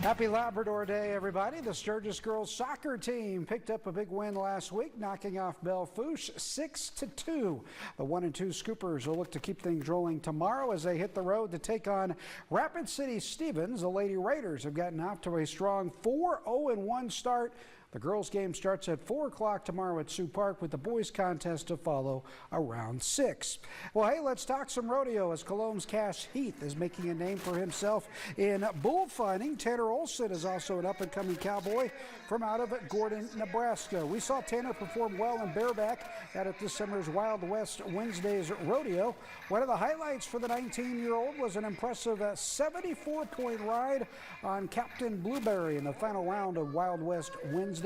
Happy Labrador Day, everybody. The Sturgis girls soccer team picked up a big win last week, knocking off Bellefouche 6-2. The 1-2 Scoopers will look to keep things rolling tomorrow as they hit the road to take on Rapid City Stevens. The Lady Raiders have gotten off to a strong 4-0-1 start. The girls' game starts at 4 o'clock tomorrow at Sioux Park with the boys' contest to follow around 6. Well, hey, let's talk some rodeo as Cologne's Cash Heath is making a name for himself in bullfighting. Tanner Olson is also an up-and-coming cowboy from out of Gordon, Nebraska. We saw Tanner perform well in bareback out at this summer's Wild West Wednesdays rodeo. One of the highlights for the 19-year-old was an impressive 74-point ride on Captain Blueberry in the final round of Wild West Wednesdays.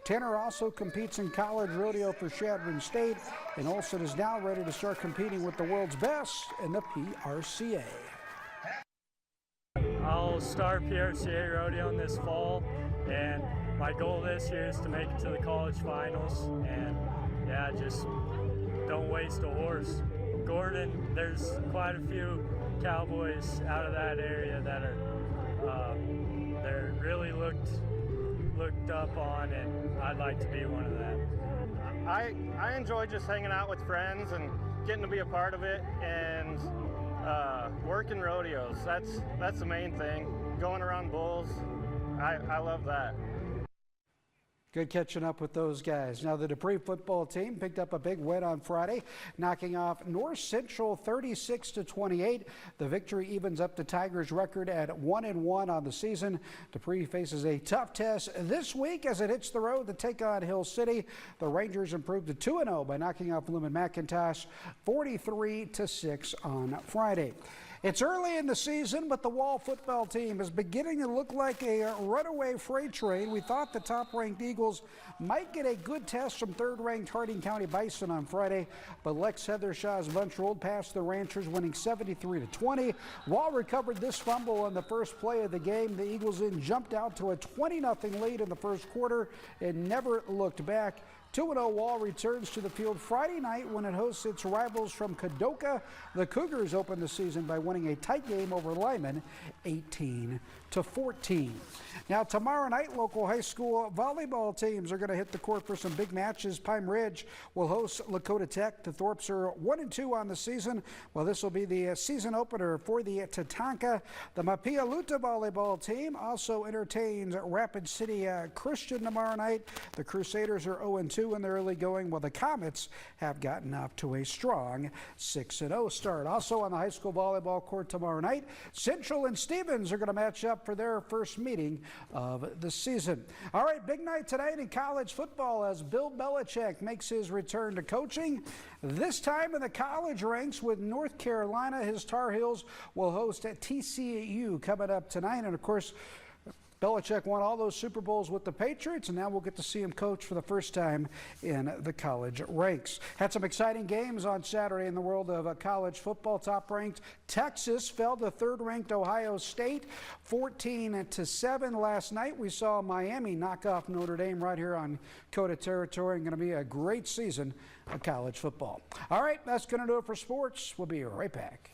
Tanner also competes in college rodeo for Chadron State, and Olson is now ready to start competing with the world's best in the PRCA. I'll start PRCA rodeo this fall, and my goal this year is to make it to the college finals, and yeah, just don't waste a horse. Gordon, there's quite a few cowboys out of that area that are they're really looked up on, and I'd like to be one of them. I enjoy just hanging out with friends and getting to be a part of it, and working rodeos. That's the main thing. Going around bulls, I love that. Good catching up with those guys. Now the Dupree football team picked up a big win on Friday, knocking off North Central 36-28. The victory evens up the Tigers' record at 1-1 on the season. Dupree faces a tough test this week as it hits the road to take on Hill City. The Rangers improved to 2-0 by knocking off Lumen McIntosh 43-6 on Friday. It's early in the season, but the Wall football team is beginning to look like a runaway freight train. We thought the top-ranked Eagles might get a good test from third-ranked Harding County Bison on Friday, but Lex Heathershaw's bunch rolled past the Ranchers, winning 73-20. Wall recovered this fumble on the first play of the game. The Eagles then jumped out to a 20-0 lead in the first quarter and never looked back. 2-0 Wall returns to the field Friday night when it hosts its rivals from Kadoka. The Cougars opened the season by winning a tight game over Lyman, 18-14. Now tomorrow night, local high school volleyball teams are going to hit the court for some big matches. Pine Ridge will host Lakota Tech. The Thorpes are 1-2 on the season. Well, this will be the season opener for the Tatanka. The Mapialuta volleyball team also entertains Rapid City Christian tomorrow night. The Crusaders are 0-2 in the early going, while the Comets have gotten off to a strong 6-0 start. Also on the high school volleyball court tomorrow night, Central and Stevens are going to match up for their first meeting of the season. All right, big night tonight in college football as Bill Belichick makes his return to coaching, this time in the college ranks with North Carolina. His Tar Heels will host at TCU coming up tonight, and of course Belichick won all those Super Bowls with the Patriots, and now we'll get to see him coach for the first time in the college ranks. Had some exciting games on Saturday in the world of college football. Top-ranked Texas fell to third-ranked Ohio State 14-7 last night. We saw Miami knock off Notre Dame right here on Coda territory. Going to be a great season of college football. All right, that's going to do it for sports. We'll be right back.